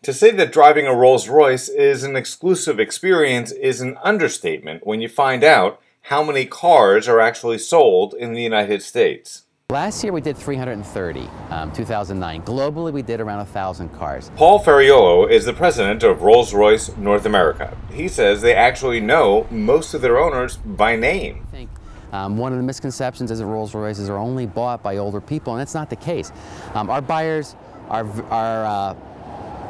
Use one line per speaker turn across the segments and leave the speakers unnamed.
To say that driving a Rolls-Royce is an exclusive experience is an understatement when you find out how many cars are actually sold in the United States.
Last year we did 330, 2009. Globally we did around 1,000 cars.
Paul Ferriolo is the president of Rolls-Royce North America. He says they actually know most of their owners by name.
I think one of the misconceptions is that Rolls-Royces are only bought by older people, and that's not the case. Our buyers are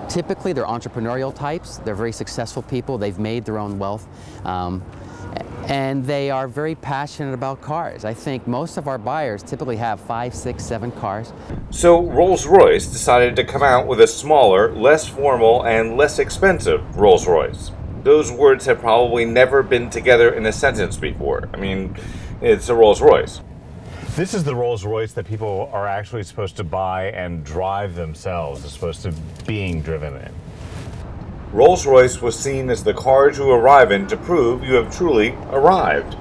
typically they're entrepreneurial types. They're very successful people. They've made their own wealth. And they are very passionate about cars. I think most of our buyers typically have 5, 6, 7 cars.
So Rolls-Royce decided to come out with a smaller, less formal, and less expensive Rolls-Royce. Those words have probably never been together in a sentence before. I mean, it's a Rolls-Royce.
This is the Rolls-Royce that people are actually supposed to buy and drive themselves, as opposed to being driven in.
Rolls-Royce was seen as the car to arrive in to prove you have truly arrived.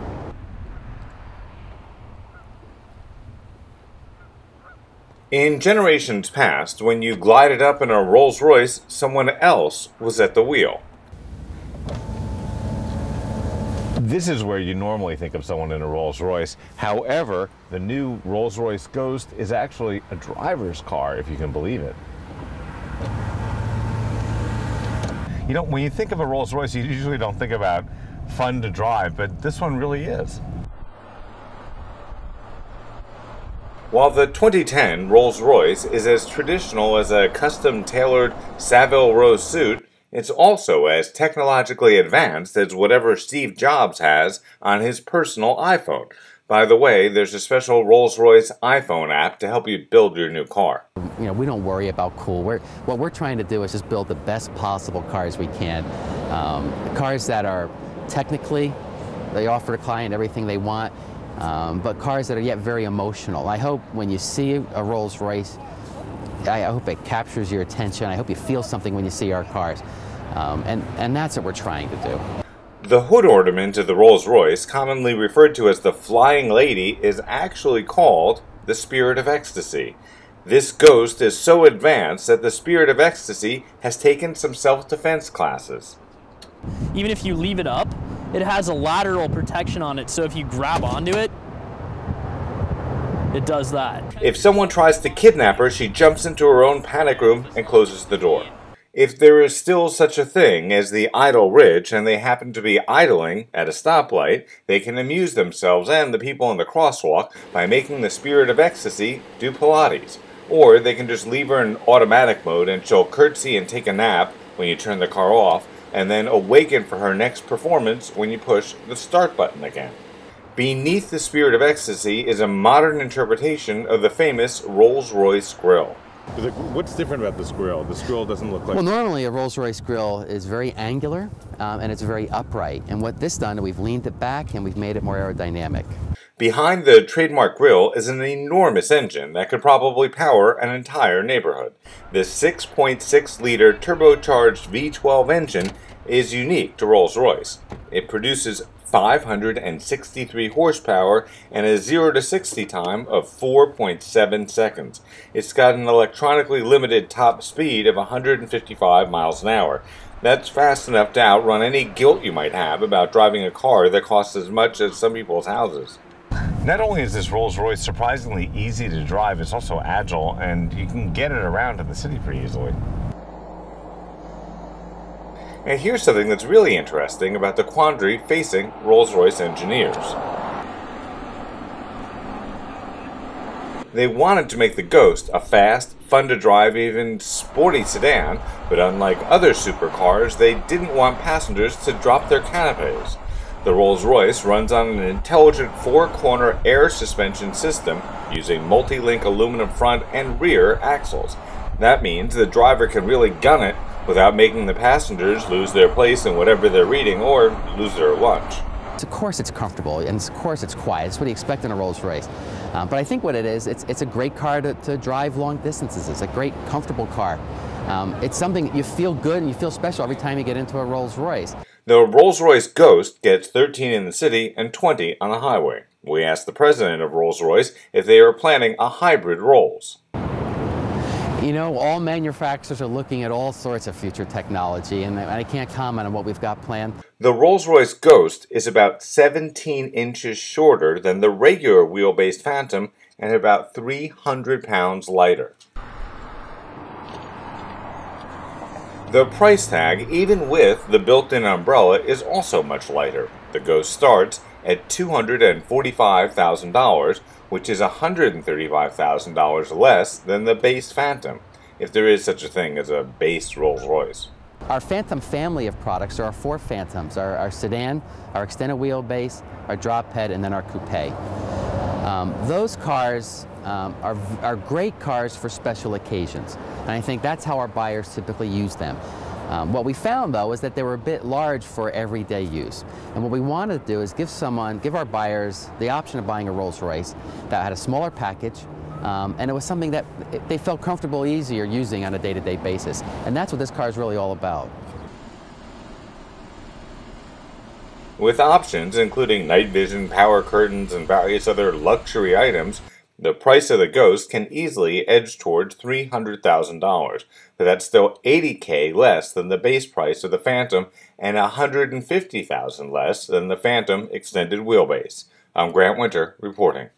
In generations past, when you glided up in a Rolls-Royce, someone else was at the wheel.
This is where you normally think of someone in a Rolls-Royce. However, the new Rolls-Royce Ghost is actually a driver's car, if you can believe it. You know, when you think of a Rolls-Royce, you usually don't think about fun to drive, but this one really is.
While the 2010 Rolls-Royce is as traditional as a custom-tailored Savile Row suit, it's also as technologically advanced as whatever Steve Jobs has on his personal iPhone. By the way, there's a special Rolls-Royce iPhone app to help you build your new car.
You know, we don't worry about cool. What we're trying to do is just build the best possible cars we can. Cars that are technically, they offer the client everything they want, but cars that are yet very emotional. I hope when you see a Rolls-Royce, I hope it captures your attention. I hope you feel something when you see our cars. And that's what we're trying to do.
The hood ornament of the Rolls-Royce, commonly referred to as the Flying Lady, is actually called the Spirit of Ecstasy. This Ghost is so advanced that the Spirit of Ecstasy has taken some self-defense classes.
Even if you leave it up, it has a lateral protection on it, so if you grab onto it, it does that.
If someone tries to kidnap her, she jumps into her own panic room and closes the door. If there is still such a thing as the idle rich and they happen to be idling at a stoplight, they can amuse themselves and the people in the crosswalk by making the Spirit of Ecstasy do Pilates. Or they can just leave her in automatic mode and she'll curtsy and take a nap when you turn the car off, and then awaken for her next performance when you push the start button again. Beneath the Spirit of Ecstasy is a modern interpretation of the famous Rolls-Royce grille.
What's different about this grille? This grille doesn't look like...
Well, normally a Rolls-Royce grille is very angular and it's very upright. And what this done, we've leaned it back and we've made it more aerodynamic.
Behind the trademark grille is an enormous engine that could probably power an entire neighborhood. This 6.6-liter turbocharged V12 engine is unique to Rolls-Royce. It produces 563 horsepower and a 0 to 60 time of 4.7 seconds. It's got an electronically limited top speed of 155 miles an hour. That's fast enough to outrun any guilt you might have about driving a car that costs as much as some people's houses.
Not only is this Rolls-Royce surprisingly easy to drive, it's also agile, and you can get it around in the city pretty easily.
And here's something that's really interesting about the quandary facing Rolls-Royce engineers. They wanted to make the Ghost a fast, fun-to-drive, even sporty sedan, but unlike other supercars, they didn't want passengers to drop their canapes. The Rolls-Royce runs on an intelligent four-corner air suspension system using multi-link aluminum front and rear axles. That means the driver can really gun it without making the passengers lose their place in whatever they're reading or lose their lunch.
Of course it's comfortable, and of course it's quiet. It's what you expect in a Rolls-Royce. But I think what it is, it's a great car to drive long distances. It's a great, comfortable car. It's something you feel good and you feel special every time you get into a Rolls-Royce.
The Rolls-Royce Ghost gets 13 in the city and 20 on the highway. We asked the president of Rolls-Royce if they are planning a hybrid Rolls.
You know, all manufacturers are looking at all sorts of future technology, and I can't comment on what we've got planned.
The Rolls-Royce Ghost is about 17 inches shorter than the regular wheelbase Phantom and about 300 pounds lighter. The price tag, even with the built-in umbrella, is also much lighter. The Ghost starts at $245,000, which is $135,000 less than the base Phantom, if there is such a thing as a base Rolls-Royce.
Our Phantom family of products are our 4 Phantoms, our sedan, our extended wheelbase, our drop head, and then our coupe. Those cars are great cars for special occasions, and I think that's how our buyers typically use them. What we found, though, is that they were a bit large for everyday use. And what we wanted to do is give our buyers the option of buying a Rolls-Royce that had a smaller package, and it was something that they felt comfortable, easier using on a day-to-day basis. And that's what this car is really all about.
With options including night vision, power curtains, and various other luxury items, the price of the Ghost can easily edge towards $300,000, but that's still $80K less than the base price of the Phantom and $150,000 less than the Phantom extended wheelbase. I'm Grant Winter reporting.